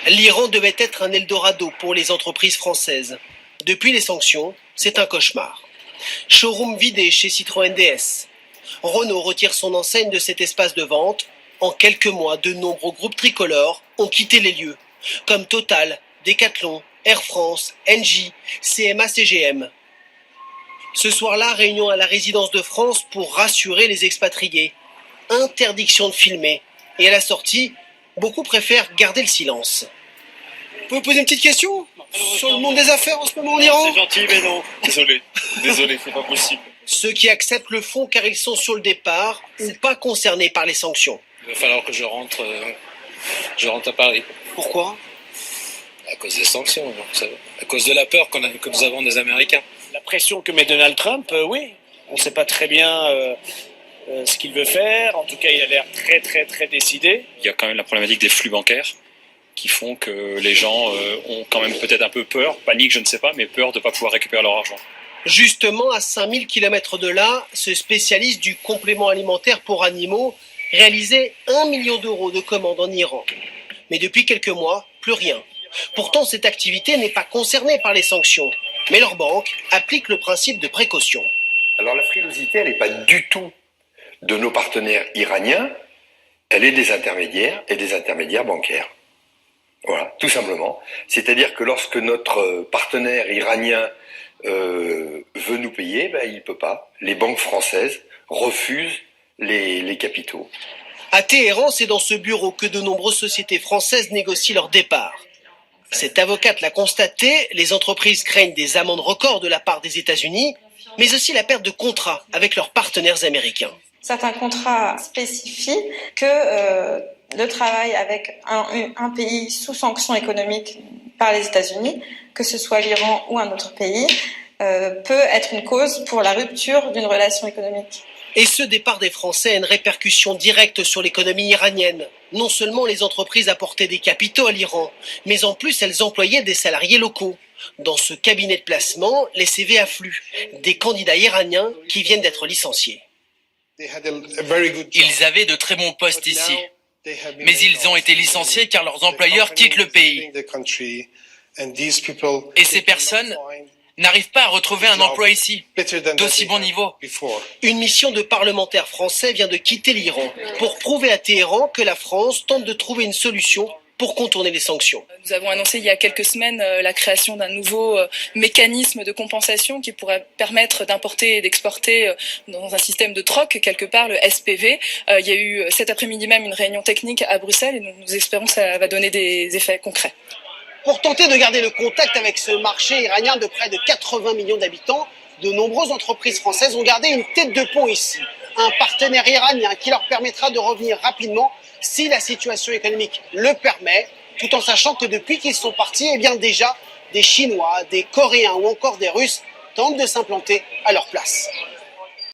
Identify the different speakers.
Speaker 1: L'Iran devait être un Eldorado pour les entreprises françaises. Depuis les sanctions, c'est un cauchemar. Showroom vidé chez Citroën DS. Renault retire son enseigne de cet espace de vente. En quelques mois, de nombreux groupes tricolores ont quitté les lieux, comme Total, Decathlon, Air France, Engie, CMA-CGM. Ce soir-là, réunion à la résidence de France pour rassurer les expatriés. Interdiction de filmer. Et à la sortie, beaucoup préfèrent garder le silence. Vous pouvez poser une petite question sur le monde des affaires en ce moment en Iran?
Speaker 2: C'est gentil, mais non. Désolé, c'est pas possible.
Speaker 1: Ceux qui acceptent le font car ils sont sur le départ ou pas concernés par les sanctions.
Speaker 2: Il va falloir que je rentre à Paris.
Speaker 1: Pourquoi?
Speaker 2: À cause des sanctions, à cause de la peur que nous avons des Américains.
Speaker 3: La pression que met Donald Trump, oui. On ne sait pas très bien ce qu'il veut faire. En tout cas, il a l'air très, très, très décidé.
Speaker 4: Il y a quand même la problématique des flux bancaires qui font que les gens ont quand même peut-être un peu peur, panique, je ne sais pas, mais peur de ne pas pouvoir récupérer leur argent.
Speaker 1: Justement, à 5000 km de là, ce spécialiste du complément alimentaire pour animaux réalisait 1 million d'euros de commandes en Iran. Mais depuis quelques mois, plus rien. Pourtant, cette activité n'est pas concernée par les sanctions. Mais leur banque applique le principe de précaution.
Speaker 5: Alors la frilosité, elle n'est pas du tout de nos partenaires iraniens, elle est des intermédiaires et des intermédiaires bancaires. Voilà, tout simplement. C'est-à-dire que lorsque notre partenaire iranien veut nous payer, il ne peut pas. Les banques françaises refusent les capitaux.
Speaker 1: À Téhéran, c'est dans ce bureau que de nombreuses sociétés françaises négocient leur départ. Cette avocate l'a constaté, les entreprises craignent des amendes records de la part des États-Unis, mais aussi la perte de contrats avec leurs partenaires américains.
Speaker 6: Certains contrats spécifient que le travail avec un pays sous sanctions économiques par les États-Unis, que ce soit l'Iran ou un autre pays, peut être une cause pour la rupture d'une relation économique.
Speaker 1: Et ce départ des Français a une répercussion directe sur l'économie iranienne. Non seulement les entreprises apportaient des capitaux à l'Iran, mais en plus elles employaient des salariés locaux. Dans ce cabinet de placement, les CV affluent, des candidats iraniens qui viennent d'être licenciés.
Speaker 7: Ils avaient de très bons postes ici, mais ils ont été licenciés car leurs employeurs quittent le pays. Et ces personnes n'arrivent pas à retrouver un emploi ici, d'aussi bon niveau.
Speaker 1: Une mission de parlementaires français vient de quitter l'Iran pour prouver à Téhéran que la France tente de trouver une solution pour contourner les sanctions.
Speaker 8: Nous avons annoncé il y a quelques semaines la création d'un nouveau mécanisme de compensation qui pourrait permettre d'importer et d'exporter dans un système de troc, quelque part, le SPV. Il y a eu cet après-midi même une réunion technique à Bruxelles et nous espérons que ça va donner des effets concrets.
Speaker 1: Pour tenter de garder le contact avec ce marché iranien de près de 80 millions d'habitants, de nombreuses entreprises françaises ont gardé une tête de pont ici. Un partenaire iranien qui leur permettra de revenir rapidement si la situation économique le permet, tout en sachant que depuis qu'ils sont partis, déjà des Chinois, des Coréens ou encore des Russes tentent de s'implanter à leur place.